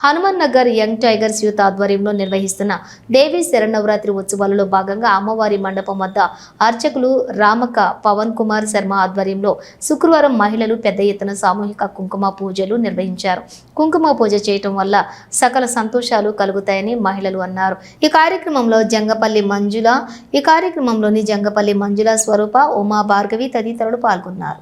Hanuman Nagar young tigers youth ఆధ్వర్యంలో నిర్వహిస్తున్న దేవి శరన్నవరాత్రి ఉత్సవాలలో భాగంగా అమ్మవారి మండపం వద్ద అర్చకులు రామక పవన్ కుమార్ శర్మ ఆధ్వర్యంలో శుక్రవారం మహిళలు పెద్ద ఎత్తున సామూహిక కుంకుమ పూజలు నిర్వహించారు. కుంకుమ పూజ చేయటం వల్ల సకల సంతోషాలు కలుగుతాయని మహిళలు అన్నారు. ఈ కార్యక్రమంలోని జంగపల్లి మంజుల, స్వరూప, ఉమా, భార్గవి తదితరులు పాల్గొన్నారు.